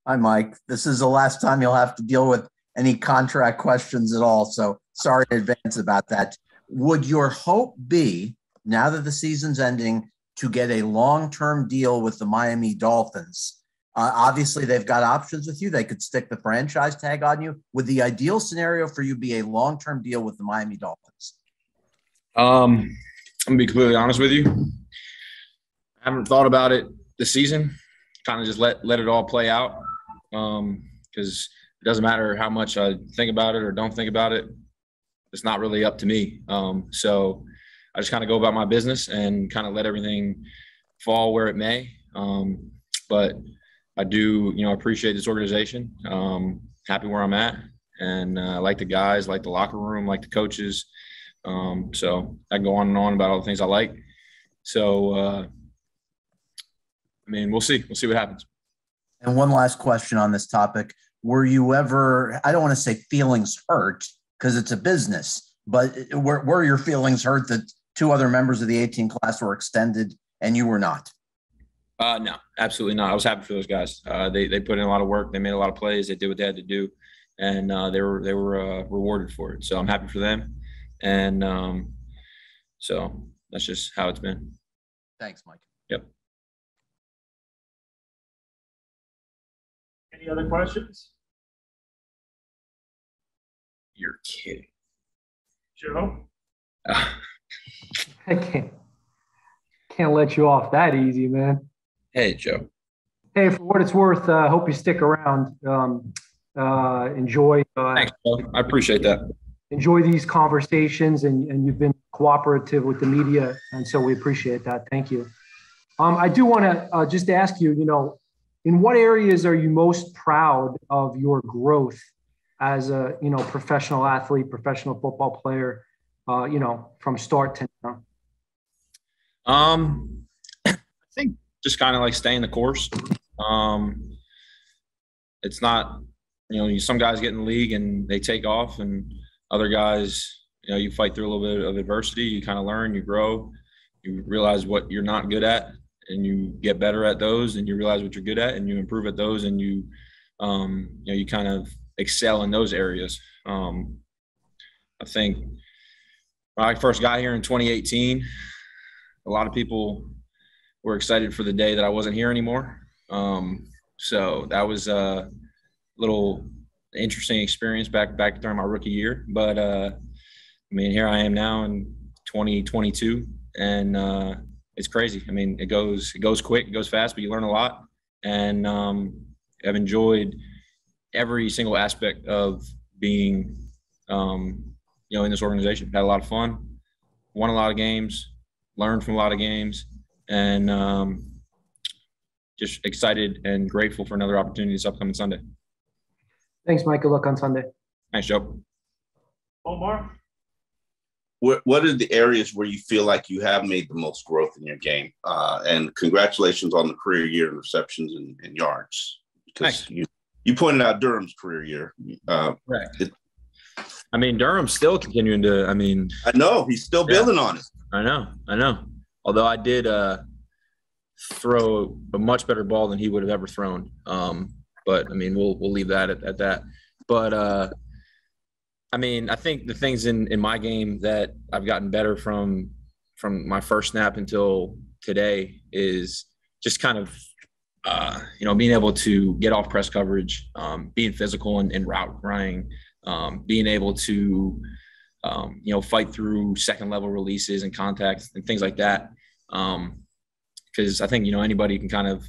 Hi, Mike. This is the last time you'll have to deal with any contract questions at all. So sorry in advance about that. Would your hope be, now that the season's ending, to get a long-term deal with the Miami Dolphins? Obviously, they've got options with you. They could stick the franchise tag on you. Would the ideal scenario for you be a long-term deal with the Miami Dolphins? I'm going to be completely honest with you. I haven't thought about it this season. Kind of just let it all play out, because it doesn't matter how much I think about it or don't think about it. It's not really up to me. So I just kind of go about my business and kind of let everything fall where it may. But I do, appreciate this organization. Happy where I'm at, and I like the guys, like the locker room, like the coaches. So I can go on and on about all the things I like. So, we'll see. We'll see what happens. And one last question on this topic. Were you ever, I don't want to say feelings hurt because it's a business, but were your feelings hurt that two other members of the 18 class were extended and you were not? No, absolutely not. I was happy for those guys. They put in a lot of work. They made a lot of plays. They did what they had to do, and they were rewarded for it. So I'm happy for them. And so that's just how it's been. Thanks, Mike. Yep. Any other questions? You're kidding. Joe? I can't let you off that easy, man. Hey, Joe. Hey, for what it's worth, hope you stick around. Enjoy. Thanks, Joe. I appreciate that. Enjoy these conversations, and you've been cooperative with the media, and so we appreciate that. Thank you. I do want to just ask you, in what areas are you most proud of your growth as a, professional athlete, professional football player, from start to now? I think just kind of like staying the course. It's not, some guys get in the league and they take off, and other guys, you fight through a little bit of adversity. You kind of learn, you grow, you realize what you're not good at, and you get better at those, and you realize what you're good at, and you improve at those, and you kind of excel in those areas. I think when I first got here in 2018, a lot of people were excited for the day that I wasn't here anymore. So that was a little interesting experience back during my rookie year. But, here I am now in 2022, and it's crazy. It goes quick, it goes fast, but you learn a lot. And I've enjoyed every single aspect of being, in this organization. Had a lot of fun, won a lot of games, learned from a lot of games, and just excited and grateful for another opportunity this upcoming Sunday. Thanks, Mike. Good luck on Sunday. Thanks, Joe. Omar? What are the areas where you feel like you have made the most growth in your game? And congratulations on the career year in receptions and yards. Because Thanks. You pointed out Durham's career year. Right. Durham's still continuing to, I know. He's still building on it. I know. Although I did throw a much better ball than he would have ever thrown. But we'll leave that at that. But I think the things in my game that I've gotten better from my first snap until today is just kind of being able to get off press coverage, being physical and route running, being able to fight through second level releases and contacts and things like that. Because I think anybody can kind of,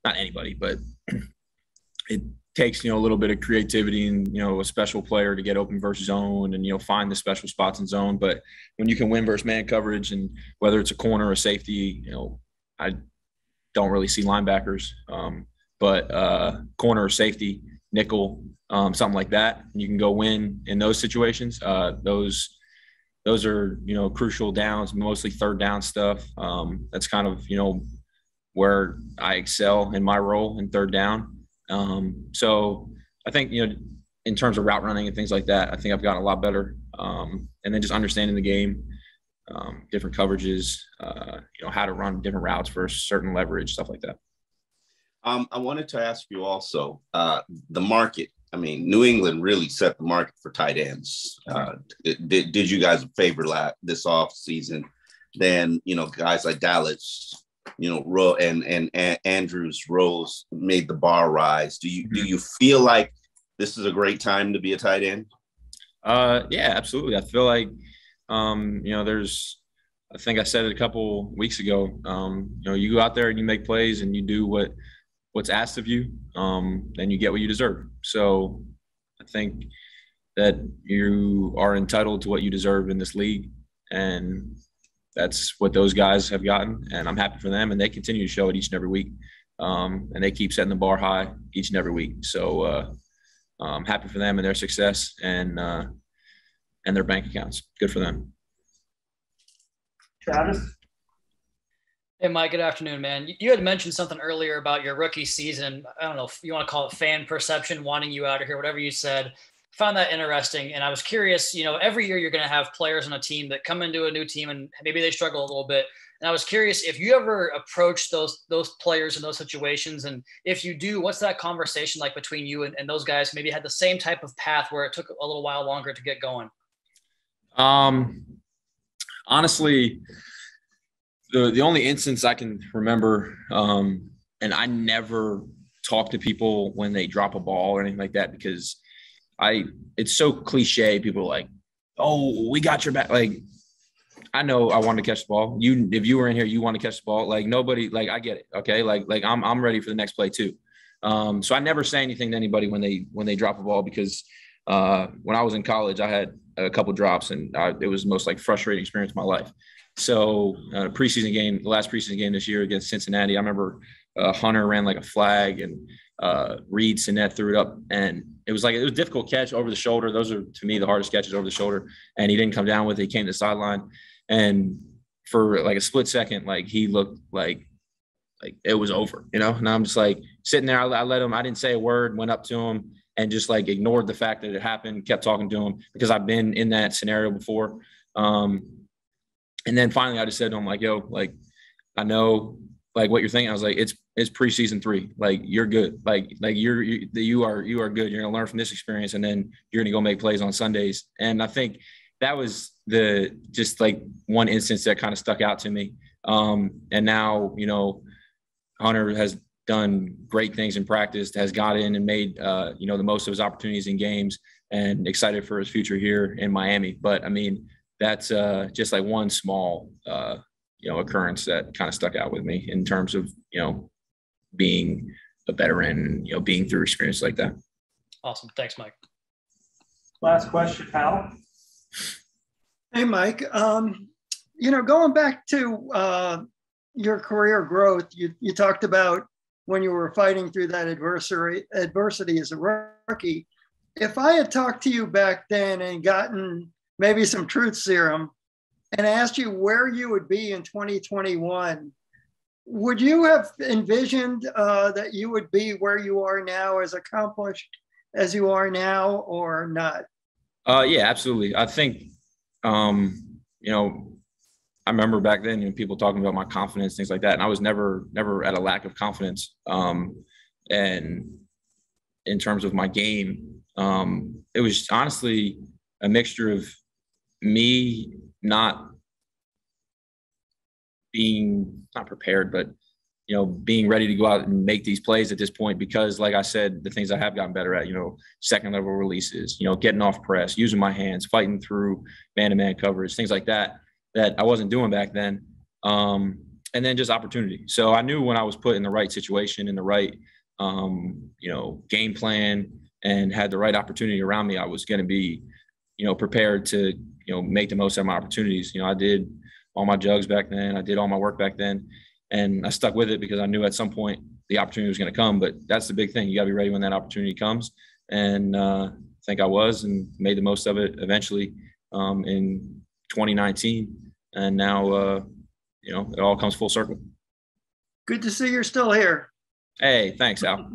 not anybody, but it takes a little bit of creativity and a special player to get open versus zone and find the special spots in zone. But when you can win versus man coverage, and whether it's a corner or safety, I don't really see linebackers, but corner or safety, nickel, something like that, and you can go win in those situations. Those are crucial downs, mostly third down stuff. That's kind of where I excel in my role in third down. So I think, in terms of route running and things like that, I think I've gotten a lot better. And then just understanding the game, different coverages, how to run different routes for certain leverage, stuff like that. I wanted to ask you also the market. I mean, New England really set the market for tight ends. Did you guys a favor this off season? Then guys like Dallas, and Andrews Rose made the bar rise. Do you feel like this is a great time to be a tight end? Yeah, absolutely. I feel like I think I said it a couple weeks ago. You go out there and you make plays and you do what's asked of you, then you get what you deserve. So I think that you are entitled to what you deserve in this league, and that's what those guys have gotten, and I'm happy for them, and they continue to show it each and every week, and they keep setting the bar high each and every week. So I'm happy for them and their success and their bank accounts. Good for them. Travis? Hey, Mike, good afternoon, man. You had mentioned something earlier about your rookie season. I don't know if you want to call it fan perception, wanting you out of here, whatever you said. Found that interesting. And I was curious, every year you're going to have players on a team that come into a new team and maybe they struggle a little bit. And I was curious if you ever approach those players in those situations. And if you do, what's that conversation like between you and those guys maybe had the same type of path where it took a little while longer to get going? Honestly, the only instance I can remember, and I never talk to people when they drop a ball or anything like that, because it's so cliche. People are like, "Oh, we got your back." Like, I know I want to catch the ball. If you were in here, you want to catch the ball. Like, nobody, like, I get it. Okay. Like I'm ready for the next play too. So I never say anything to anybody when they drop a ball, because when I was in college, I had a couple drops and it was the most frustrating experience of my life. So the last preseason game this year against Cincinnati, I remember Hunter ran like a flag and Reed Sinet threw it up, and it was a difficult catch over the shoulder. Those are, to me, the hardest catches over the shoulder. And he didn't come down with it. He came to the sideline, and for a split second, he looked like it was over, And I'm just sitting there. I let him. I didn't say a word. Went up to him and just ignored the fact that it happened. Kept talking to him because I've been in that scenario before. And then finally, I just said to him, "Yo, I know what you're thinking." I was like, "It's preseason 3. You're good. You are good. You're gonna learn from this experience, and then you're gonna go make plays on Sundays." And I think that was one instance that kind of stuck out to me. And now, Hunter has done great things in practice, has got in and made the most of his opportunities in games, and excited for his future here in Miami. But I mean, that's just one small occurrence that kind of stuck out with me in terms of being a veteran and being through experience like that. Awesome. Thanks, Mike. Last question, Pallet. Hey, Mike. Going back to your career growth, you talked about when you were fighting through that adversity as a rookie. If I had talked to you back then and gotten maybe some truth serum and asked you where you would be in 2021, would you have envisioned that you would be where you are now, as accomplished as you are now, or not? Yeah, absolutely. I think, I remember back then, people talking about my confidence, things like that. And I was never at a lack of confidence. And in terms of my game, it was honestly a mixture of me not being not prepared, but being ready to go out and make these plays at this point, because like I said, the things I have gotten better at, second level releases, getting off press, using my hands, fighting through man-to-man coverage, things like that I wasn't doing back then. And then just opportunity. So I knew when I was put in the right situation, in the right, game plan, and had the right opportunity around me, I was going to be, prepared to, make the most of my opportunities. I did all my jugs back then. I did all my work back then, and I stuck with it because I knew at some point the opportunity was going to come. But that's the big thing. You got to be ready when that opportunity comes. And I think I was, and made the most of it eventually in 2019. And now, it all comes full circle. Good to see you're still here. Hey, thanks, Al.